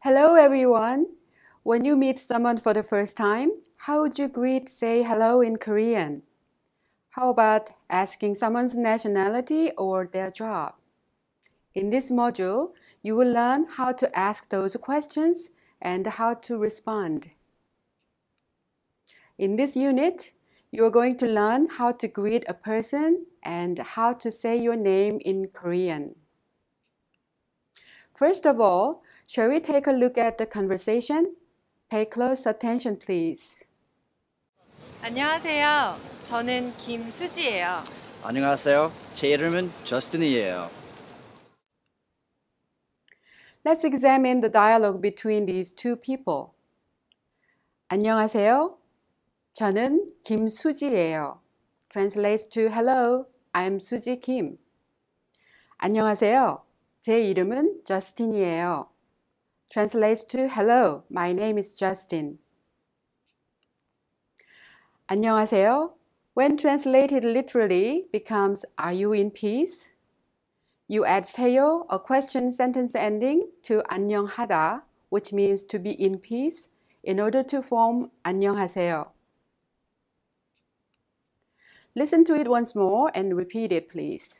Hello everyone! When you meet someone for the first time, how would you say hello in Korean? How about asking someone's nationality or their job? In this module, you will learn how to ask those questions and how to respond. In this unit, you are going to learn how to greet a person and how to say your name in Korean. First of all, shall we take a look at the conversation? Pay close attention, please. 안녕하세요. 저는 김수지예요. 안녕하세요. 제 이름은 저스틴이에요. Let's examine the dialogue between these two people. 안녕하세요. 저는 김수지예요. Translates to Hello, I'm Suji Kim. 안녕하세요. 제 이름은 저스틴이에요. Translates to Hello, my name is Justin. 안녕하세요. When translated literally becomes Are you in peace? You add 세요, a question sentence ending, to 안녕하다, which means to be in peace, in order to form 안녕하세요. Listen to it once more and repeat it, please.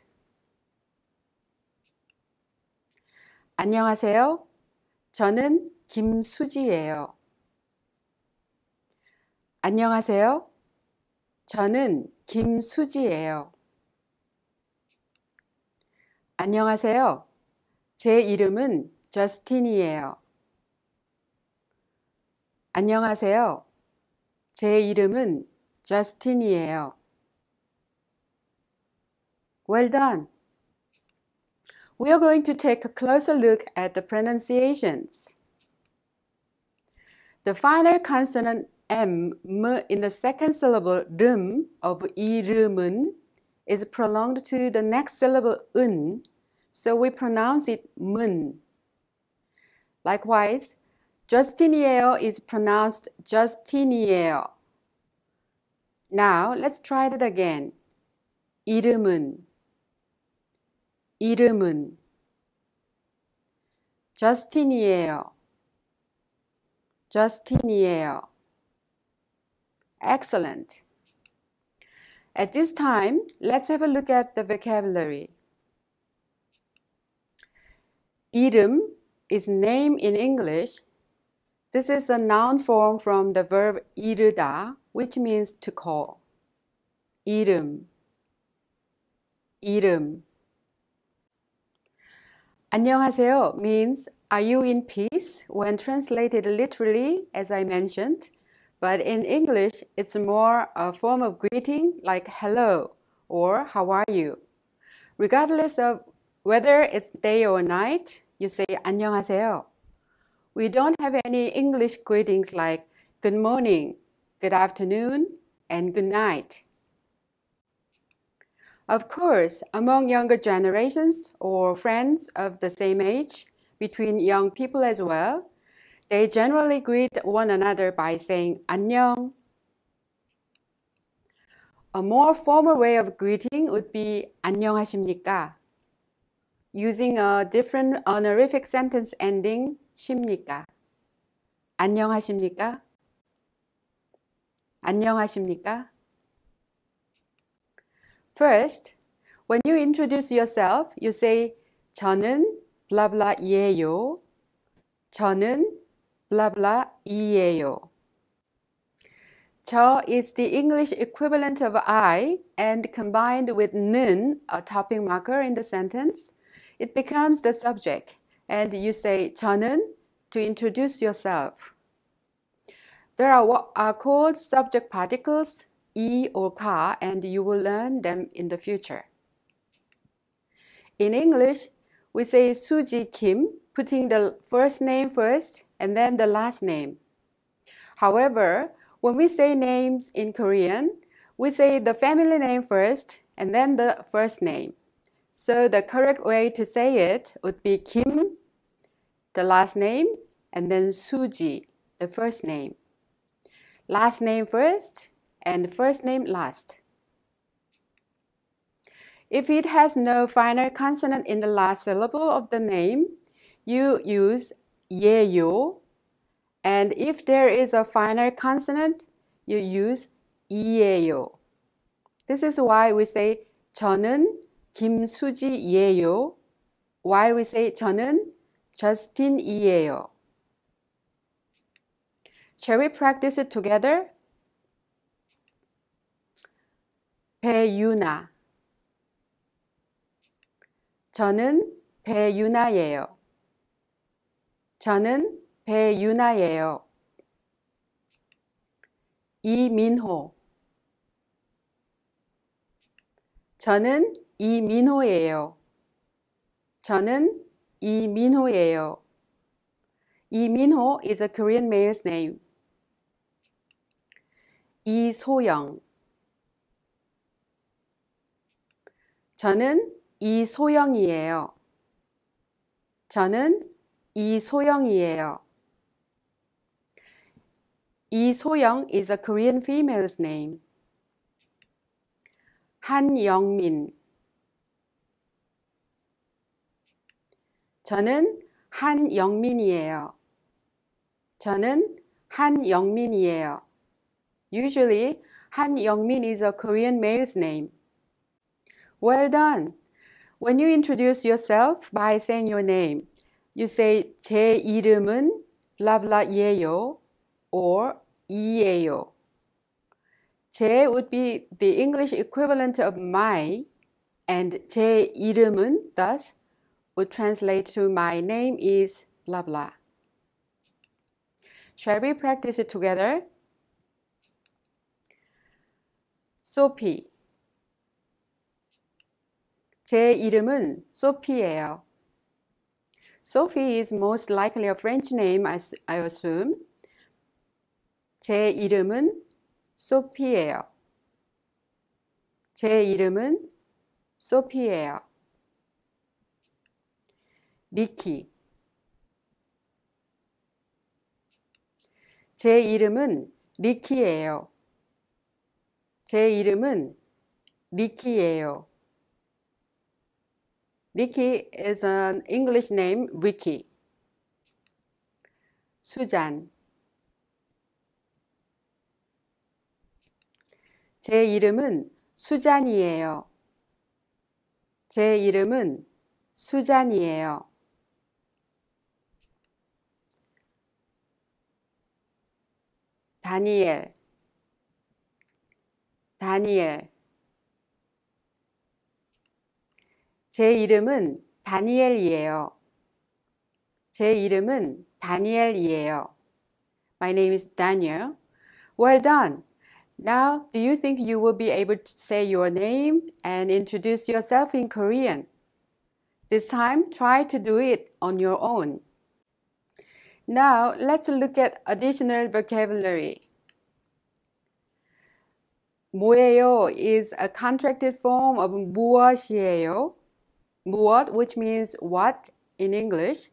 안녕하세요. 저는 김수지예요. 안녕하세요. 저는 김수지예요. 안녕하세요. 제 이름은 저스틴이에요. 안녕하세요. 제 이름은 저스틴이에요. Well done. We are going to take a closer look at the pronunciations. The final consonant M in the second syllable 름 of 이름은 is prolonged to the next syllable 은, so we pronounce it 문. Likewise, Justin이에요 is pronounced Justin이에요. Now, let's try it again. 이름은 이름은 Justin이에요. Justin이에요. Excellent. At this time, let's have a look at the vocabulary. 이름 is name in English. This is a noun form from the verb 이르다, which means to call. 이름, 이름. 안녕하세요 means are you in peace when translated literally, as I mentioned. But in English, it's more a form of greeting like hello or how are you. Regardless of whether it's day or night, you say 안녕하세요. We don't have any English greetings like good morning, good afternoon, and good night. Of course, among younger generations or friends of the same age, between young people as well, they generally greet one another by saying 안녕. A more formal way of greeting would be 안녕하십니까, using a different honorific sentence ending 십니까. 안녕하십니까? 안녕하십니까? First, when you introduce yourself, you say 저는 blah blah 예요. 저는 blah blah 이에요. 저 is the English equivalent of I, and combined with 는, a topping marker in the sentence, it becomes the subject, and you say 저는 to introduce yourself. There are what are called subject particles, 이 or 가, and you will learn them in the future. In English, we say Suji Kim, putting the first name first and then the last name. However, when we say names in Korean, we say the family name first and then the first name. So the correct way to say it would be Kim, the last name, and then Suji, the first name. Last name first and first name last. If it has no final consonant in the last syllable of the name, you use 예요. And if there is a final consonant, you use 이예요. This is why we say 저는 김수지예요. Why we say 저는 저스틴이에요. Shall we practice it together? 배유나. 저는 배유나예요. 저는 배유나예요. 이민호. 저는 이민호예요. 저는 이민호예요. 이민호 is a Korean male's name. 이소영. 저는 이소영이에요. 저는 이소영이에요. 이소영 is a Korean female's name. 한영민. 저는 한영민이에요. 저는 한영민이에요. Usually, 한영민 is a Korean male's name. Well done! When you introduce yourself by saying your name, you say 제 이름은 blah blah예요 or 이예요. 제 would be the English equivalent of my, and 제 이름은 thus would translate to my name is blah blah. Shall we practice it together? Sophie. 제 이름은 소피예요. Sophie is most likely a French name, I assume. 제 이름은 소피예요. 제 이름은 소피예요. 니키. 제 이름은 리키예요. 제 이름은 리키예요. Ricky is an English name, Ricky. 수잔. 제 이름은 수잔이에요. 제 이름은 수잔이에요. 다니엘. 다니엘. 제 이름은 다니엘이에요. 제 이름은 다니엘이에요. My name is Daniel. Well done. Now, do you think you will be able to say your name and introduce yourself in Korean? This time, try to do it on your own. Now, let's look at additional vocabulary. 뭐예요 is a contracted form of 무엇이에요. 무엇, which means what in English.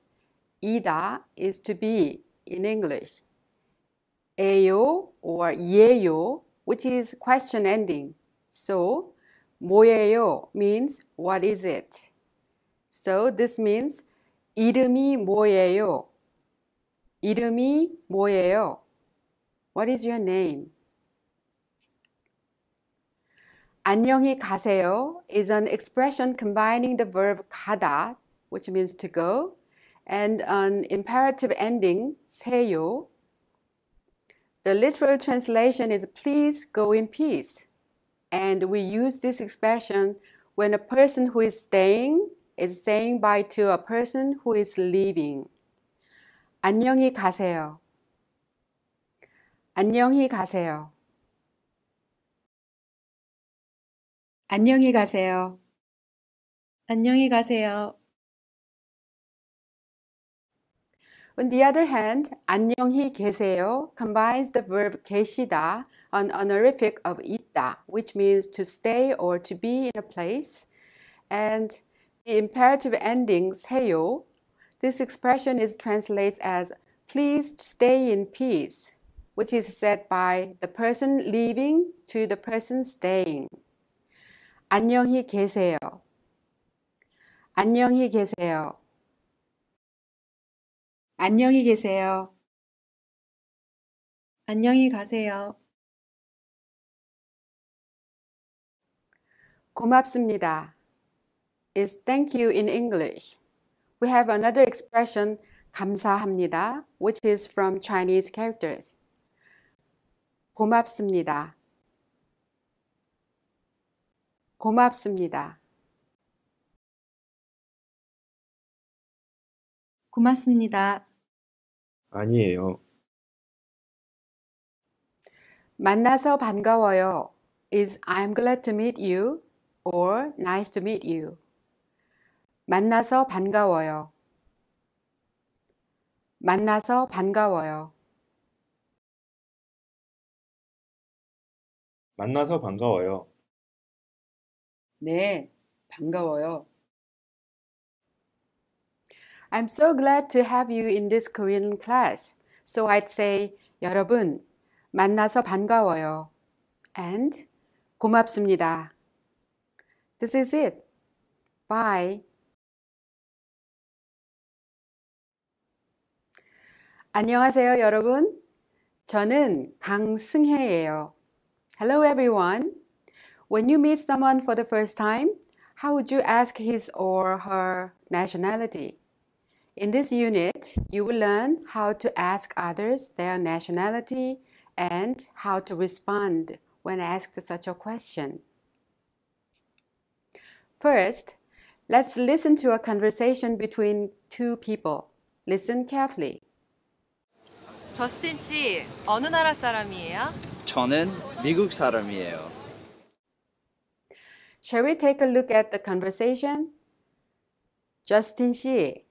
이다 is to be in English. 에요 or 예요, which is question ending. So, 뭐예요 means what is it. So, this means 이름이 뭐예요? 이름이 뭐예요? What is your name? 안녕히 가세요 is an expression combining the verb 가다, which means to go, and an imperative ending, 세요. The literal translation is please go in peace. And we use this expression when a person who is staying is saying bye to a person who is leaving. 안녕히 가세요. 안녕히 가세요. 안녕히 가세요. 안녕히 가세요. On the other hand, 안녕히 계세요 combines the verb 계시다, an honorific of 있다, which means to stay or to be in a place, and the imperative ending 세요. This expression is translates as please stay in peace, which is said by the person leaving to the person staying. 안녕히 계세요. 안녕히 계세요. 안녕히 계세요. 안녕히 가세요. 고맙습니다 is thank you in English. We have another expression 감사합니다, which is from Chinese characters. 고맙습니다. 고맙습니다. 고맙습니다. 아니에요. 만나서 반가워요 is I'm glad to meet you or nice to meet you. 만나서 반가워요. 만나서 반가워요. 만나서 반가워요. 네, 반가워요. I'm so glad to have you in this Korean class. So I'd say, 여러분, 만나서 반가워요. And 고맙습니다. This is it. Bye. 안녕하세요, 여러분. 저는 강승혜예요. Hello, everyone. When you meet someone for the first time, how would you ask his or her nationality? In this unit, you will learn how to ask others their nationality and how to respond when asked such a question. First, let's listen to a conversation between two people. Listen carefully. 저스틴 씨, 어느 나라 사람이에요? 저는 미국 사람이에요. Shall we take a look at the conversation? Justin 씨,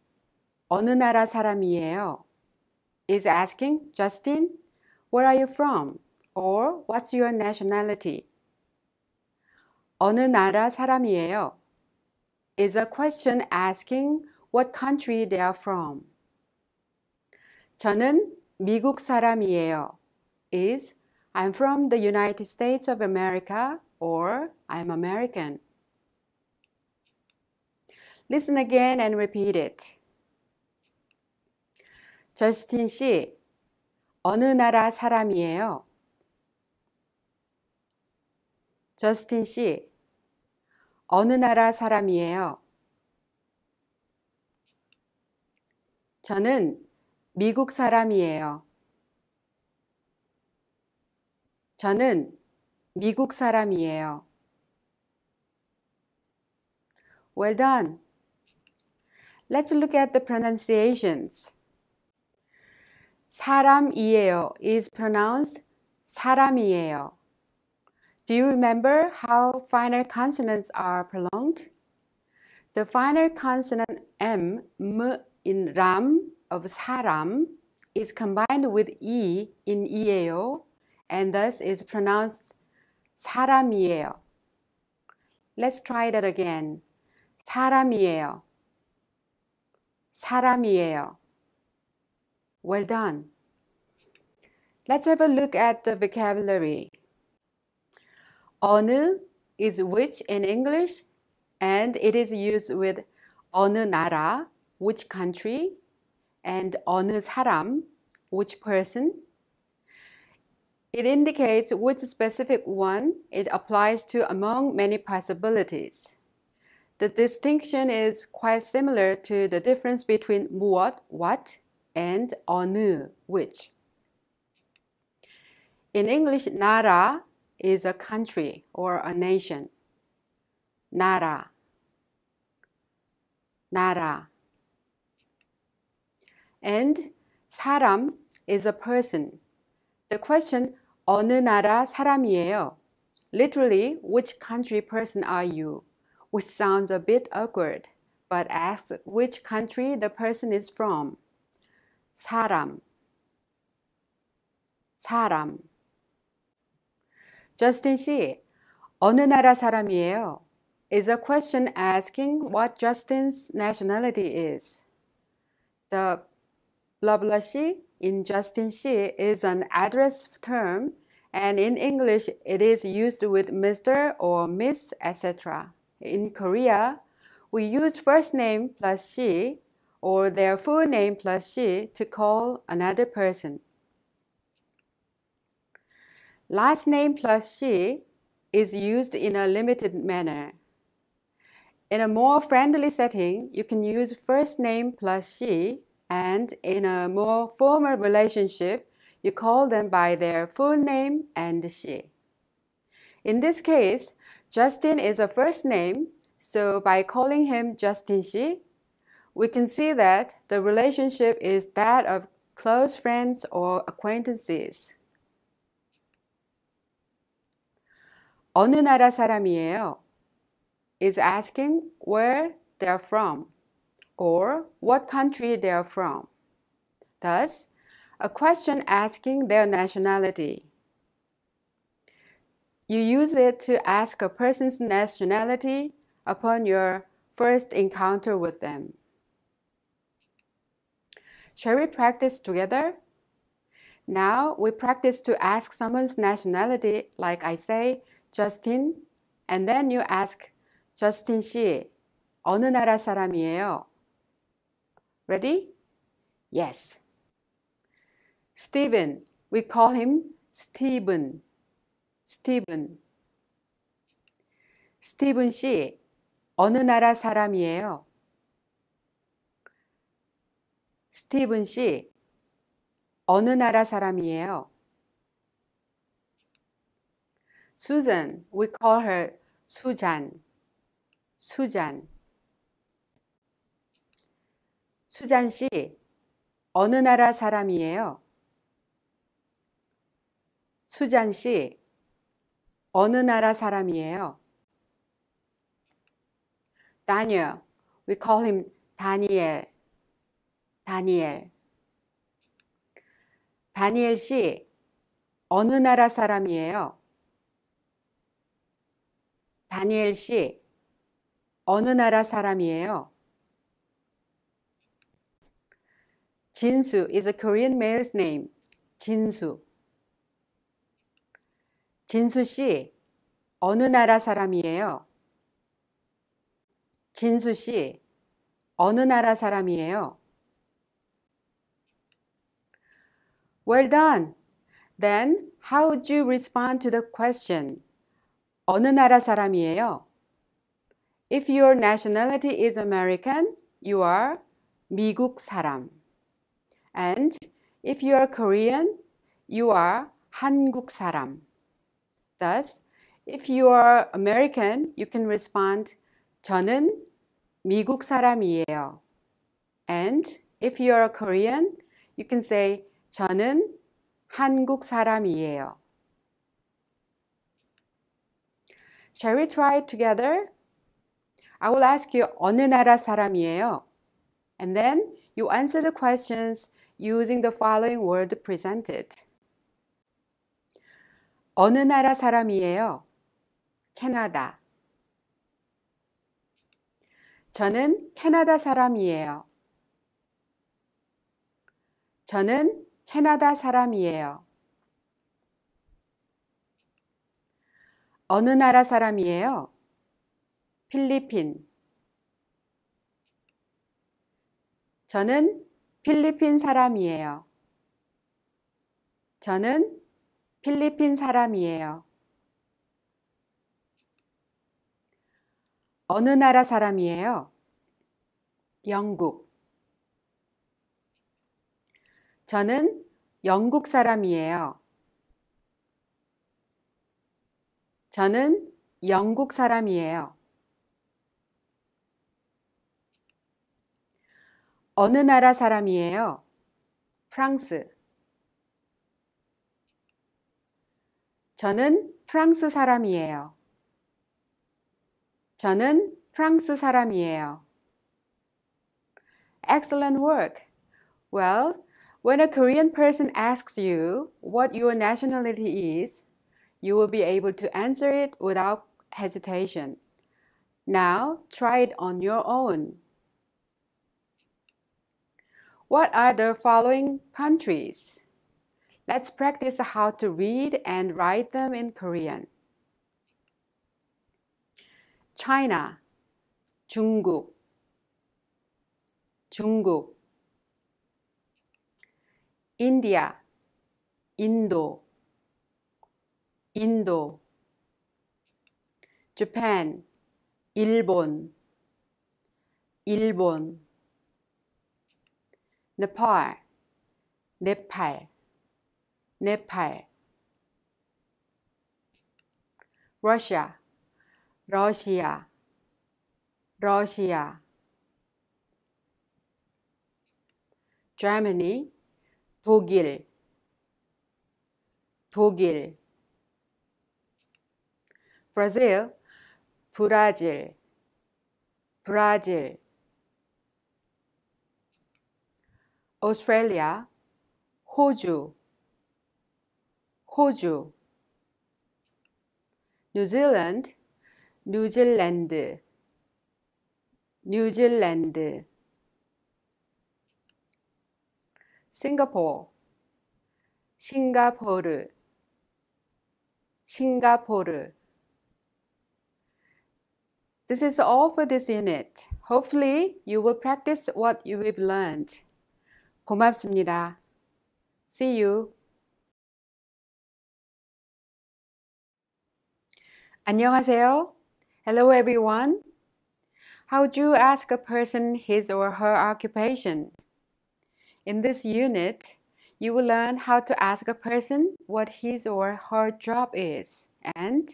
어느 나라 사람이에요? Is asking, Justin, where are you from? Or what's your nationality? 어느 나라 사람이에요? Is a question asking what country they are from. 저는 미국 사람이에요. Is I'm from the United States of America or I'm American. Listen again and repeat it. 저스틴 씨, 어느 나라 사람이에요? 저스틴 씨, 어느 나라 사람이에요? 저는 미국 사람이에요. 저는 미국 사람이에요. Well done. Let's look at the pronunciations. 사람이에요 is pronounced 사람이에요. Do you remember how final consonants are prolonged? The final consonant M in 람 of 사람 is combined with E in 이에요 and thus is pronounced 사람이에요. Let's try that again. 사람이에요. 사람이에요. Well done. Let's have a look at the vocabulary. 어느 is which in English and it is used with 어느 나라, which country, and 어느 사람, which person. It indicates which specific one it applies to among many possibilities. The distinction is quite similar to the difference between 무엇, what, and 어느, which. In English, 나라 is a country or a nation. 나라, 나라. And 사람 is a person. The question, 어느 나라 사람이에요? Literally, which country person are you? Which sounds a bit awkward, but asks which country the person is from. 사람, 사람. Justin 씨, 어느 나라 사람이에요? Is a question asking what Justin's nationality is. The blah blah 씨 in Justin 씨 is an address term, and in English it is used with Mr. or Miss, etc. In Korea, we use first name plus 씨 or their full name plus she to call another person. Last name plus she is used in a limited manner. In a more friendly setting, you can use first name plus she, and in a more formal relationship, you call them by their full name and she. In this case, Justin is a first name, so by calling him Justin Shi, we can see that the relationship is that of close friends or acquaintances. 어느 나라 사람이에요? Is asking where they're from or what country they're from. Thus, a question asking their nationality. You use it to ask a person's nationality upon your first encounter with them. Shall we practice together? Now we practice to ask someone's nationality, like I say, Justin, and then you ask, Justin 씨, 어느 나라 사람이에요? Ready? Yes. Stephen, we call him Stephen. Stephen. Stephen 씨, 어느 나라 사람이에요? Stephen 씨, 어느 나라 사람이에요? Susan, we call her 수잔. 수잔. 수잔 씨, 어느 나라 사람이에요? 수잔 씨, 어느 나라 사람이에요? Daniel, we call him Daniel. Daniel. 다니엘 씨, 어느 나라 사람이에요? 다니엘 씨, 어느 나라 사람이에요? 진수 is a Korean male's name. 진수. 진수 씨, 어느 나라 사람이에요? 진수 씨, 어느 나라 사람이에요? Well done. Then, how would you respond to the question? 어느 나라 사람이에요? If your nationality is American, you are 미국 사람. And if you are Korean, you are 한국 사람. Thus, if you are American, you can respond 저는 미국 사람이에요. And if you are Korean, you can say 저는 한국 사람이에요. Shall we try it together? I will ask you 어느 나라 사람이에요? And then you answer the questions using the following word presented. 어느 나라 사람이에요? 캐나다. 저는 캐나다 사람이에요. 저는 캐나다 사람이에요. 어느 나라 사람이에요? 필리핀. 저는 필리핀 사람이에요. 저는 필리핀 사람이에요. 어느 나라 사람이에요? 영국. 저는 영국 사람이에요. 저는 영국 사람이에요. 어느 나라 사람이에요? 프랑스. 저는 프랑스 사람이에요. 저는 프랑스 사람이에요. Excellent work. Well, when a Korean person asks you what your nationality is, you will be able to answer it without hesitation. Now, try it on your own. What are the following countries? Let's practice how to read and write them in Korean. China, 중국, 중국, India, 인도, 인도, Japan, 일본, 일본, Nepal, 네팔, 네팔, Russia, 러시아, 러시아, Germany, 독일, 독일, Brazil, 브라질, 브라질, Australia, 호주, 호주, New Zealand, 뉴질랜드, 뉴질랜드, Singapore, 싱가포르, 싱가포르. This is all for this unit. Hopefully, you will practice what you've learned. 고맙습니다. See you. 안녕하세요. Hello, everyone. How would you ask a person his or her occupation? In this unit, you will learn how to ask a person what his or her job is and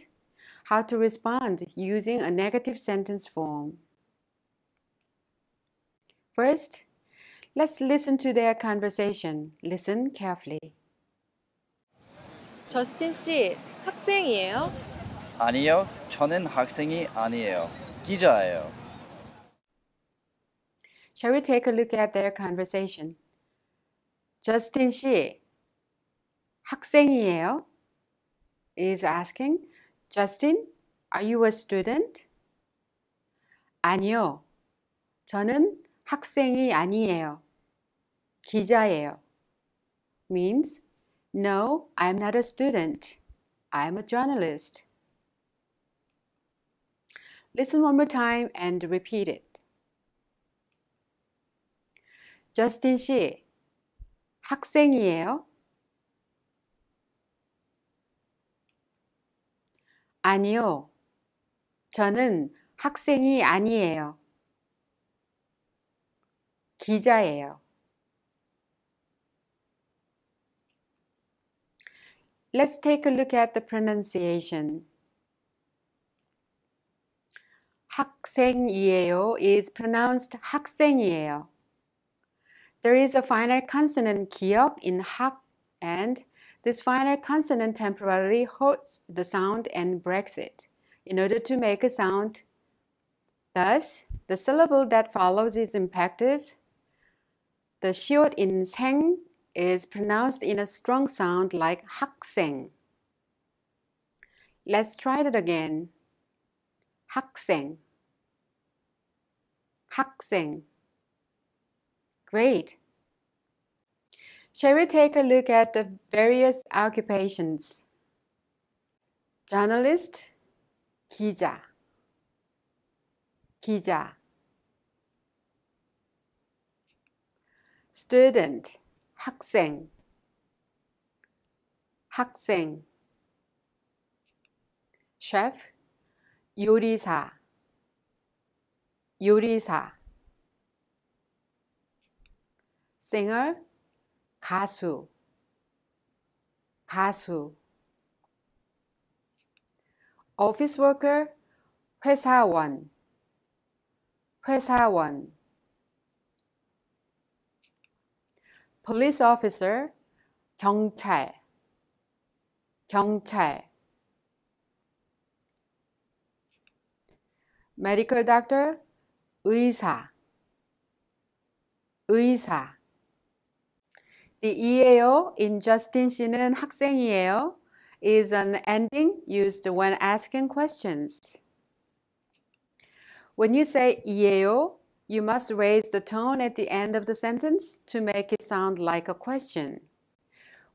how to respond using a negative sentence form. First, let's listen to their conversation. Listen carefully. 저스틴 씨, 학생이에요? 아니요, 저는 학생이 아니에요. 기자예요. Shall we take a look at their conversation? Justin 씨, 학생이에요? Is asking, Justin, are you a student? 아니요, 저는 학생이 아니에요. 기자예요. Means, no, I'm not a student. I'm a journalist. Listen one more time and repeat it. Justin 씨, 학생이에요? 아니요, 저는 학생이 아니에요. 기자예요. Let's take a look at the pronunciation. 학생이에요 is pronounced 학생이에요. There is a final consonant 기역 in 학 and this final consonant temporarily holds the sound and breaks it in order to make a sound. Thus, the syllable that follows is impacted. The 시옷 in 생 is pronounced in a strong sound like 학생. Let's try that again. 학생, 학생. Great. Shall we take a look at the various occupations? Journalist, 기자, 기자. Student, 학생, 학생. Chef, 요리사, 요리사. Singer, 가수, 가수. Office worker, 회사원, 회사원. Police officer, 경찰, 경찰. Medical doctor, 의사, 의사. The 이에요 in Justin 씨는 학생이에요 is an ending used when asking questions. When you say 이에요, you must raise the tone at the end of the sentence to make it sound like a question.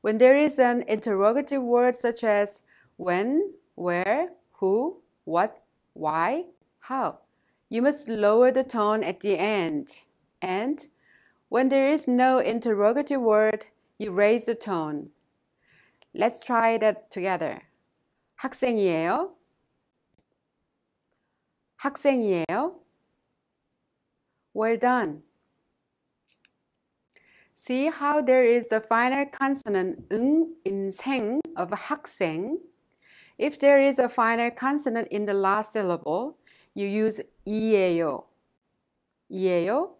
When there is an interrogative word such as when, where, who, what, why, how, you must lower the tone at the end and When there is no interrogative word, you raise the tone. Let's try that together. 학생이에요? 학생이에요? Well done. See how there is the final consonant 응 in 생 of 학생. If there is a final consonant in the last syllable, you use 이에요. 이에요?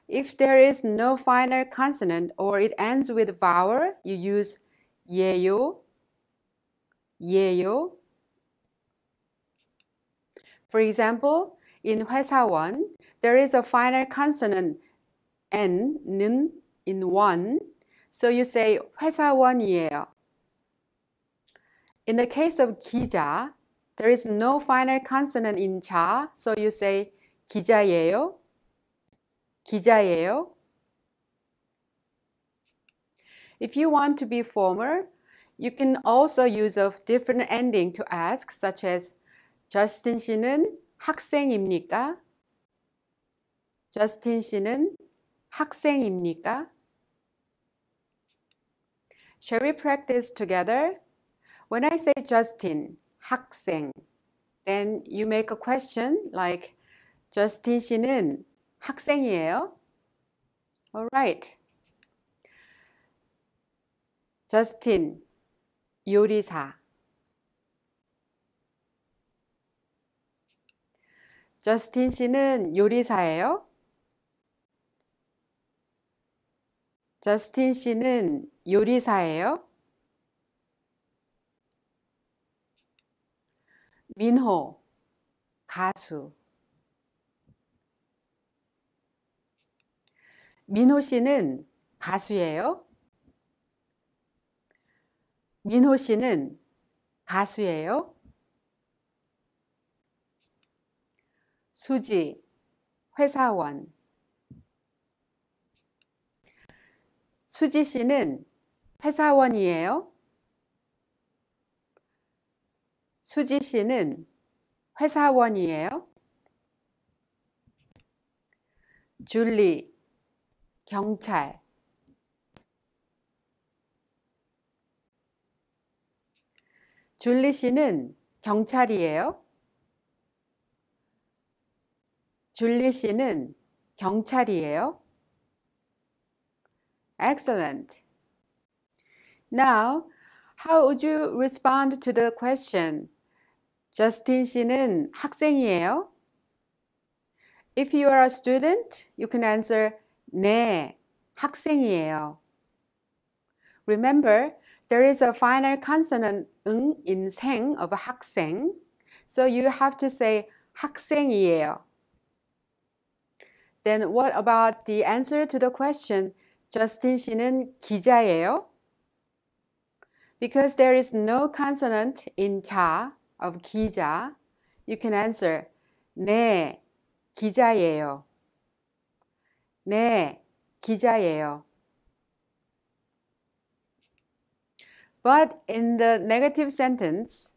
If there is no final consonant or it ends with vowel, you use 예요. 예요. For example, in 회사원, there is a final consonant N, 는, in one, so you say 회사원이에요. In the case of 기자, there is no final consonant in 자, so you say 기자예요. 기자예요. If you want to be formal, you can also use a different ending to ask, such as 저스틴 씨는 학생입니까? 저스틴 씨는 학생입니까? Shall we practice together? When I say Justin, 학생, then you make a question like 저스틴 씨는 학생이에요? Alright. 저스틴, 요리사. 저스틴 씨는 요리사예요? 저스틴 씨는 요리사예요? 민호, 가수. 민호 씨는 가수예요? 민호 씨는 가수예요? 수지, 회사원. 수지 씨는 회사원이에요? 수지 씨는 회사원이에요? 줄리, 경찰. 줄리 씨는 경찰이에요? 줄리 씨는 경찰이에요? Excellent. Now, how would you respond to the question? 저스틴 씨는 학생이에요? If you are a student, you can answer 네, 학생이에요. Remember, there is a final consonant 응 in 생 of 학생, so you have to say 학생이에요. Then what about the answer to the question, 저스틴 씨는 기자예요? Because there is no consonant in 자 of 기자, you can answer 네, 기자예요. 네, 기자예요. But in the negative sentence,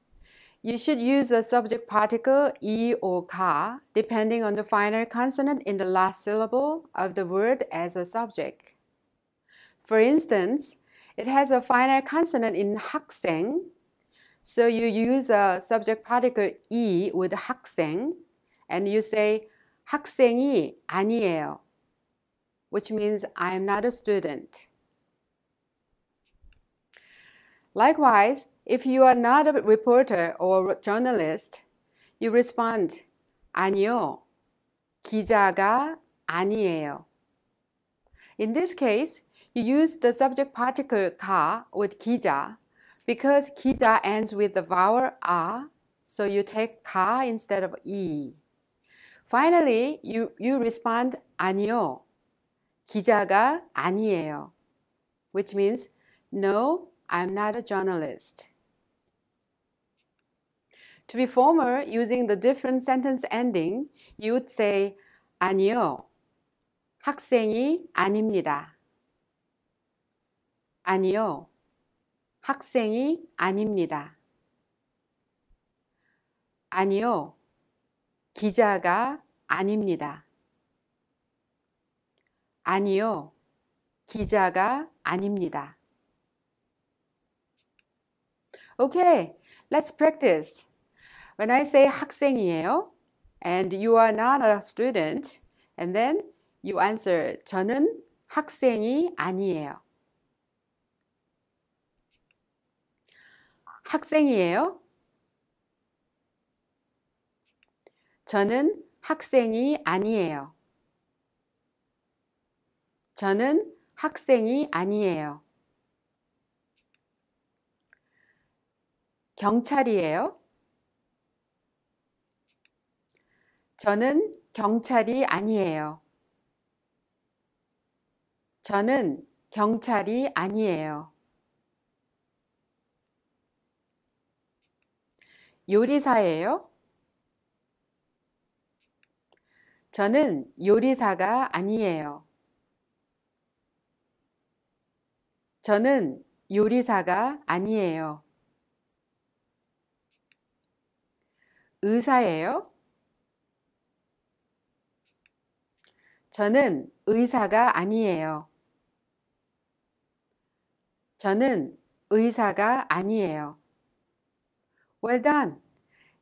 you should use a subject particle 이 or 가, depending on the final consonant in the last syllable of the word as a subject. For instance, it has a final consonant in 학생, so you use a subject particle 이 with 학생, and you say 학생이 아니에요, which means I am not a student. Likewise, if you are not a reporter or journalist, you respond 아니요, 기자가 아니에요. In this case, you use the subject particle 가 with 기자 because 기자 ends with the vowel 아, so you take 가 instead of 이. Finally, you respond 아니요, 기자가 아니에요, which means no, I'm not a journalist. To be formal, using the different sentence ending, you would say 아니요, 학생이 아닙니다. 아니요, 학생이 아닙니다. 아니요, 기자가 아닙니다. 아니요. 기자가 아닙니다. Okay, let's practice. When I say 학생이에요, and you are not a student, and then you answer, 저는 학생이 아니에요. 학생이에요? 저는 학생이 아니에요. 저는 학생이 아니에요. 경찰이에요? 저는 경찰이 아니에요. 저는 경찰이 아니에요. 요리사예요? 저는 요리사가 아니에요. 저는 요리사가 아니에요. 의사예요? 저는 의사가 아니에요. 저는 의사가 아니에요. Well done.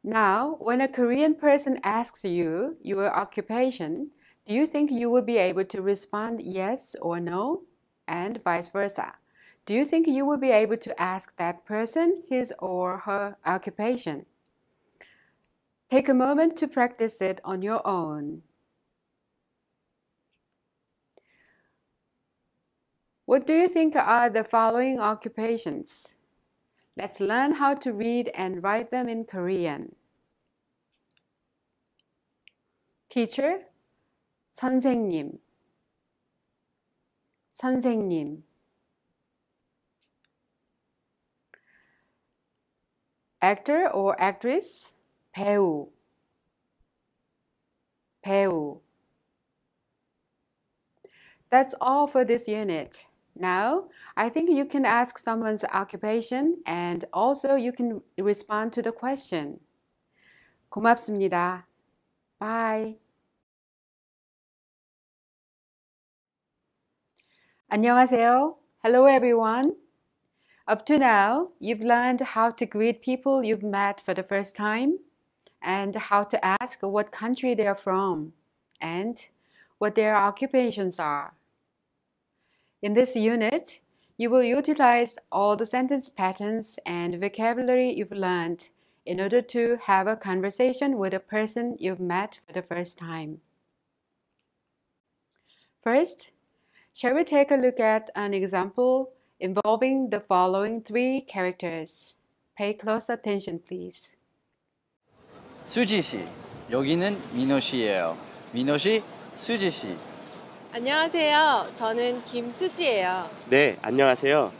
Now, when a Korean person asks you your occupation, do you think you will be able to respond yes or no? And vice versa. Do you think you will be able to ask that person his or her occupation? Take a moment to practice it on your own. What do you think are the following occupations? Let's learn how to read and write them in Korean. Teacher, 선생님, 선생님. Actor or actress, 배우, 배우. That's all for this unit. Now, I think you can ask someone's occupation and also you can respond to the question. 고맙습니다. Bye. 안녕하세요. Hello everyone. Up to now, you've learned how to greet people you've met for the first time and how to ask what country they are from and what their occupations are. In this unit, you will utilize all the sentence patterns and vocabulary you've learned in order to have a conversation with a person you've met for the first time. First, shall we take a look at an example involving the following three characters? Pay close attention, please. 수지 씨, 여기는 민호 씨예요. 민호 씨, 수지 씨. 안녕하세요. 저는 김수지예요. 네, 안녕하세요.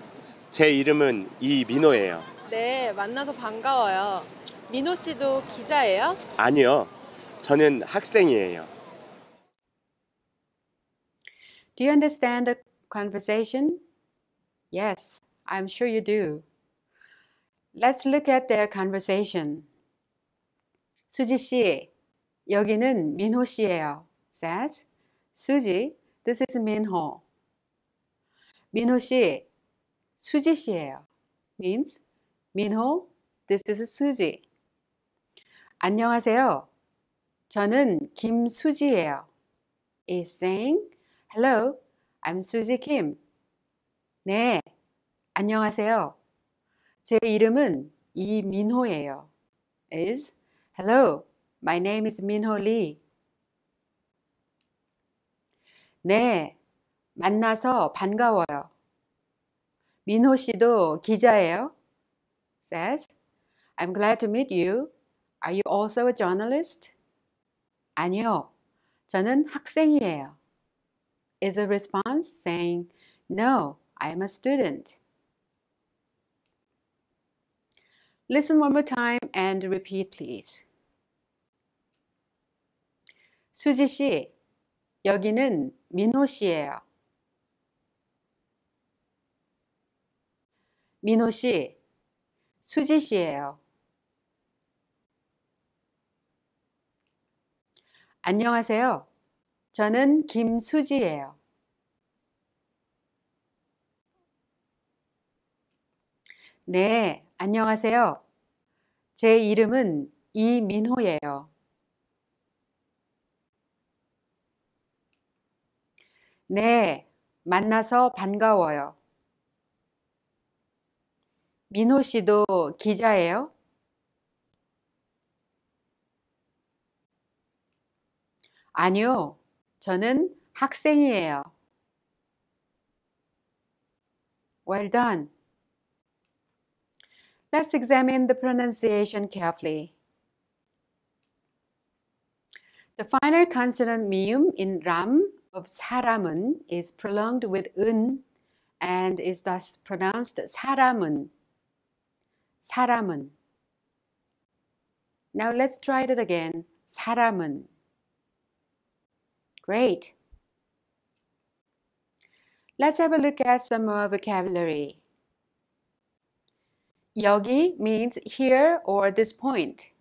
제 이름은 이민호예요. 네, 만나서 반가워요. 민호 씨도 기자예요? 아니요, 저는 학생이에요. Do you understand the conversation? Yes, I'm sure you do. Let's look at their conversation. 수지 씨, 여기는 민호 씨예요. Says, 수지, this is Minho. 민호 씨, 수지 씨예요. Means, Minho, this is 수지. 안녕하세요. 저는 김수지예요. Is saying, hello, I'm Suji Kim. 네, 안녕하세요. 제 이름은 이민호예요. Is, hello, my name is Minho Lee. 네, 만나서 반가워요. 민호 씨도 기자예요? Says, I'm glad to meet you. Are you also a journalist? 아니요, 저는 학생이에요. Is a response saying, no, I'm a student. Listen one more time and repeat, please. 수지 씨, 여기는 민호 씨예요. 민호 씨, 수지 씨예요. 안녕하세요. 저는 김수지예요. 네, 안녕하세요. 제 이름은 이민호예요. 네, 만나서 반가워요. 민호 씨도 기자예요? 아니요, 저는 학생이에요. Well done. Let's examine the pronunciation carefully. The final consonant mium in ram of 사람은 is prolonged with 은 and is thus pronounced 사람은. 사람은. Now let's try it again. 사람은. Great. Let's have a look at some more vocabulary. 여기 means here or this point.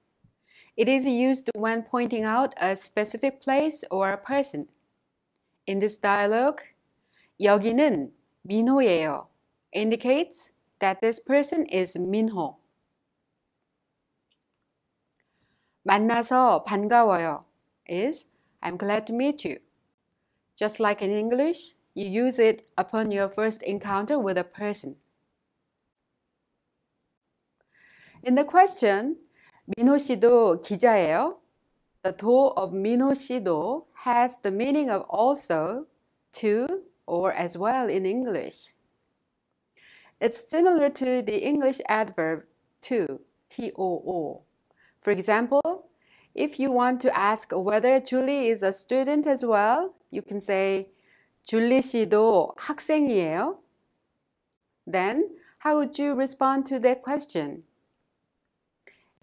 It is used when pointing out a specific place or a person. In this dialogue, 여기는 민호예요 indicates that this person is 민호. 만나서 반가워요 is I'm glad to meet you. Just like in English, you use it upon your first encounter with a person. In the question, 민호 씨도 기자예요? The do of 민호 씨도 has the meaning of also, to, or as well in English. It's similar to the English adverb to, too. For example, if you want to ask whether Julie is a student as well, you can say, 줄리 씨도 학생이에요? Then, how would you respond to that question?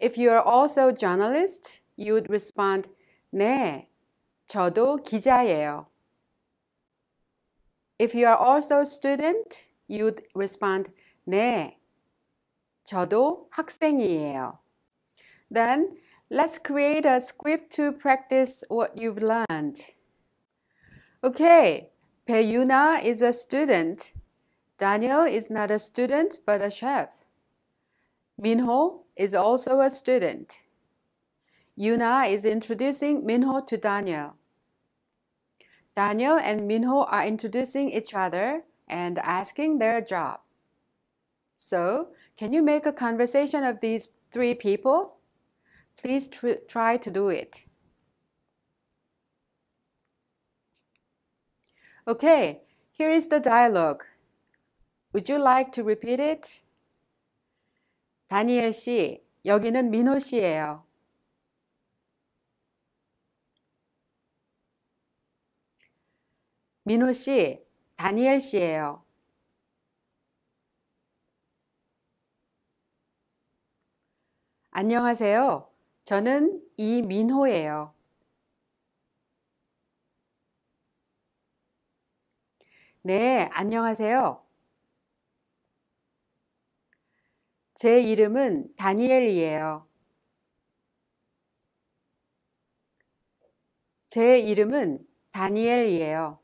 If you are also a journalist, you would respond, 네, 저도 기자예요. If you are also a student, you would respond, 네, 저도 학생이에요. Then, let's create a script to practice what you've learned. Okay, 배유나 is a student. Daniel is not a student, but a chef. Minho is also a student. Yuna is introducing Minho to Daniel. Daniel and Minho are introducing each other and asking their job. So, can you make a conversation of these three people? Please try to do it. Okay, here is the dialogue. Would you like to repeat it? 다니엘 씨, 여기는 민호 씨예요. 민호 씨, 다니엘 씨예요. 안녕하세요. 저는 이민호예요. 네, 안녕하세요. 제 이름은 다니엘이에요. 제 이름은 다니엘이에요.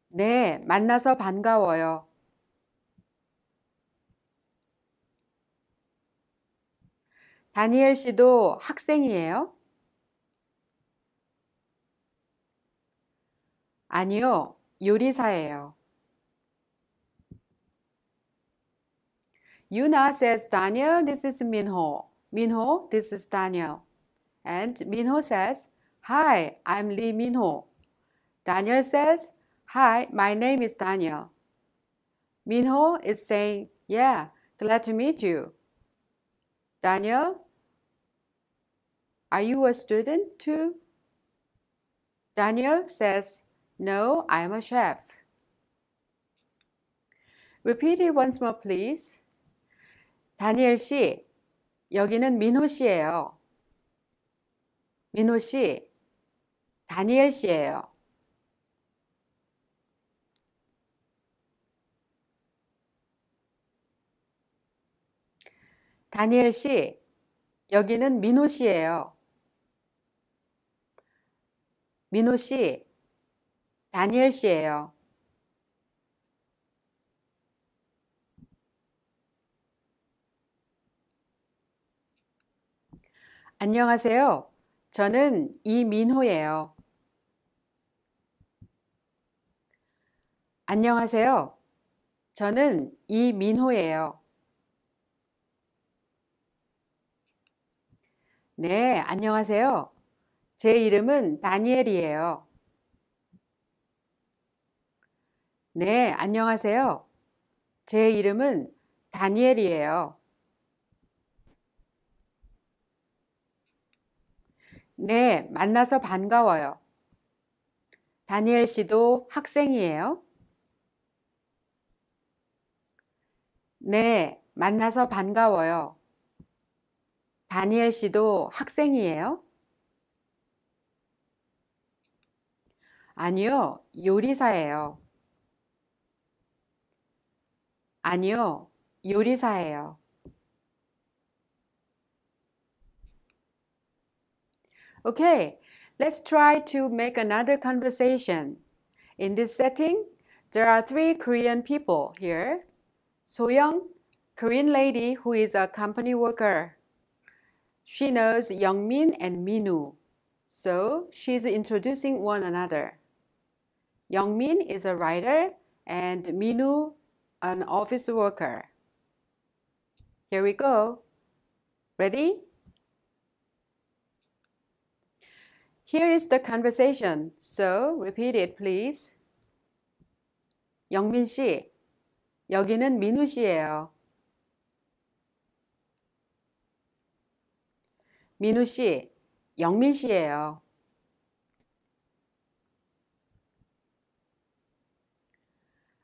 네, 만나서 반가워요. 다니엘 씨도 학생이에요? 아니요, 요리사예요. Yuna says, Daniel, this is Minho. Minho, this is Daniel. And Minho says, Hi, I'm Lee Minho. Daniel says, Hi, my name is Daniel. Minho is saying, Yeah, glad to meet you. Daniel, are you a student too? Daniel says, No, I'm a chef. Repeat it once more, please. 다니엘 씨, 여기는 민호 씨예요. 민호 씨, 다니엘 씨예요. 다니엘 씨, 여기는 민호 씨예요. 민호 씨, 다니엘 씨예요. 안녕하세요. 저는 이민호예요. 안녕하세요. 저는 이민호예요. 네, 안녕하세요. 제 이름은 다니엘이에요. 네, 안녕하세요. 제 이름은 다니엘이에요. 네, 만나서 반가워요. 다니엘 씨도 학생이에요? 네, 만나서 반가워요. 다니엘 씨도 학생이에요? 아니요, 요리사예요. 아니요, 요리사예요. Okay, let's try to make another conversation. In this setting, there are 3 Korean people here. So-young, Korean lady who is a company worker. She knows Youngmin and Minu, so she's introducing one another. Youngmin is a writer and Minu an office worker. Here we go. Ready? Here is the conversation, so repeat it please. 영민 씨, 여기는 민우 씨예요. 민우 씨, 영민 씨예요.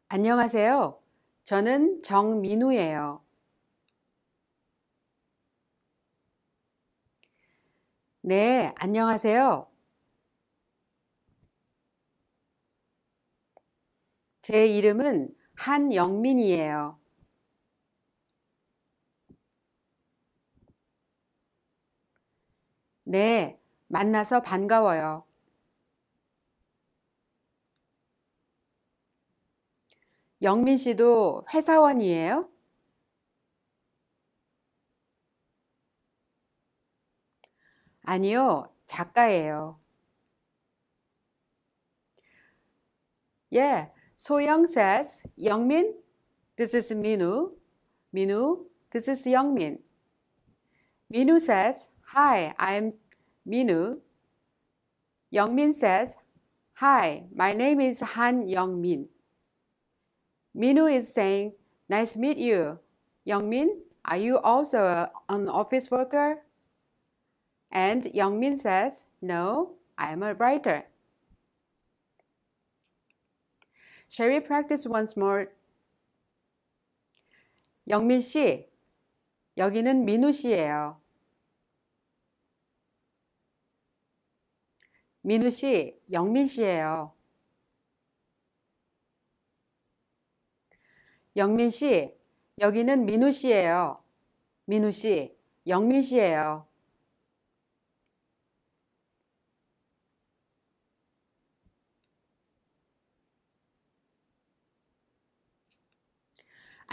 안녕하세요. 저는 정민우예요. 네, 안녕하세요. 제 이름은 한영민이에요. 네, 만나서 반가워요. 영민 씨도 회사원이에요? 아니요, 작가예요. Yeah, So-young says, Youngmin, this is Minu. Minu, this is Youngmin. Minu says, hi, I'm Minu. Youngmin says, hi, my name is Han Youngmin. Minu is saying, nice to meet you. Youngmin, are you also an office worker? And Youngmin says, no, I'm a writer. Shall we practice once more? 영민 씨, 여기는 민우 씨예요. 민우 씨, 영민 씨예요. 영민 씨, 여기는 민우 씨예요. 민우 씨, 영민 씨예요.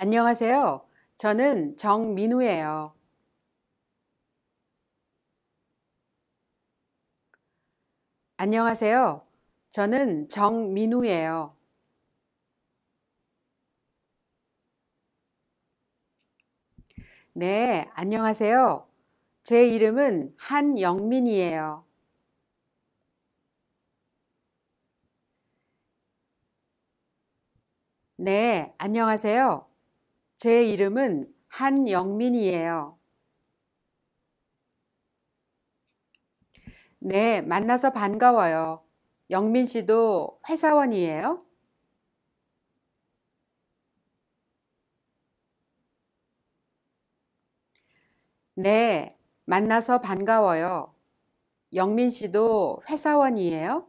안녕하세요. 저는 정민우예요. 안녕하세요. 저는 정민우예요. 네, 안녕하세요. 제 이름은 한영민이에요. 네, 안녕하세요. 제 이름은 한영민이에요. 네, 만나서 반가워요. 영민 씨도 회사원이에요? 네, 만나서 반가워요. 영민 씨도 회사원이에요?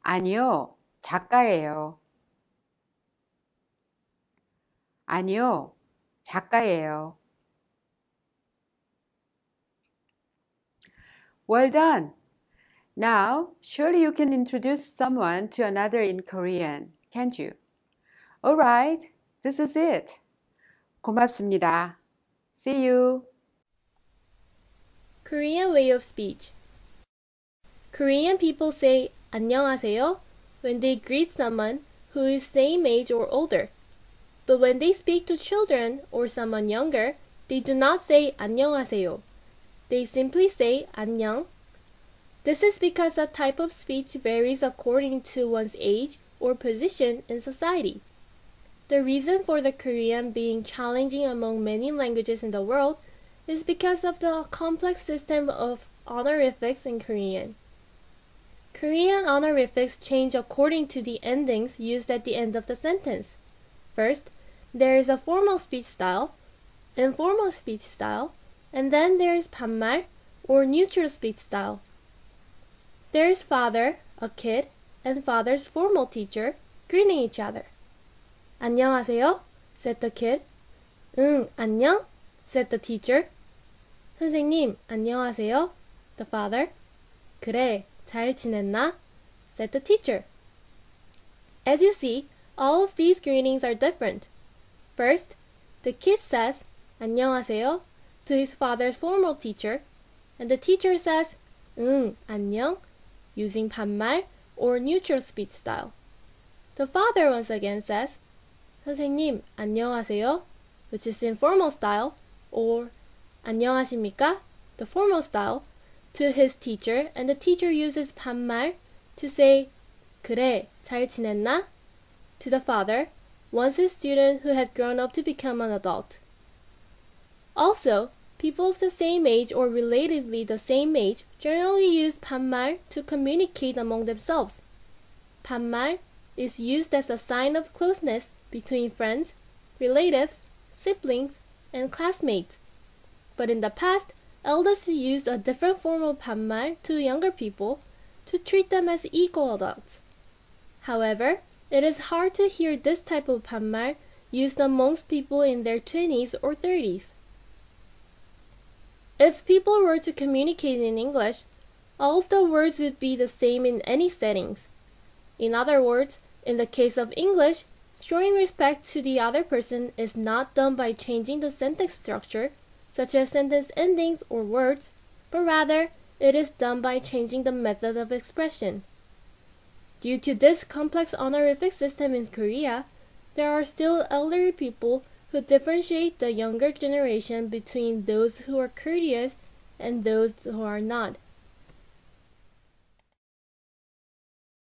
아니요, 작가예요. 아니요, 작가예요. Well done. Now, surely you can introduce someone to another in Korean, can't you? Alright, this is it. 고맙습니다. See you. Korean way of speech. Korean people say 안녕하세요 when they greet someone who is same age or older. But when they speak to children or someone younger, they do not say 안녕하세요. They simply say 안녕. This is because the type of speech varies according to one's age or position in society. The reason for the Korean being challenging among many languages in the world is because of the complex system of honorifics in Korean. Korean honorifics change according to the endings used at the end of the sentence. First, there is a formal speech style, informal speech style, and then there is 반말 or neutral speech style. There is father, a kid, and father's formal teacher greeting each other. 안녕하세요, said the kid. 응, 안녕, said the teacher. 선생님, 안녕하세요, the father. 그래, 잘 지냈나? said the teacher. As you see, all of these greetings are different. First, the kid says 안녕하세요 to his father's formal teacher, and the teacher says 응, 안녕, using 반말 or neutral speech style. The father once again says 선생님, 안녕하세요, which is informal style, or 안녕하십니까, the formal style, to his teacher, and the teacher uses 반말 to say 그래, 잘 지냈나? to the father, once a student who had grown up to become an adult. Also, people of the same age or relatively the same age generally use 반말 to communicate among themselves. 반말 is used as a sign of closeness between friends, relatives, siblings, and classmates. But in the past, elders used a different form of 반말 to younger people to treat them as equal adults. However, it is hard to hear this type of 반말 used amongst people in their 20s or 30s. If people were to communicate in English, all of the words would be the same in any settings. In other words, in the case of English, showing respect to the other person is not done by changing the sentence structure, such as sentence endings or words, but rather it is done by changing the method of expression. Due to this complex honorific system in Korea, there are still elderly people who differentiate the younger generation between those who are courteous and those who are not.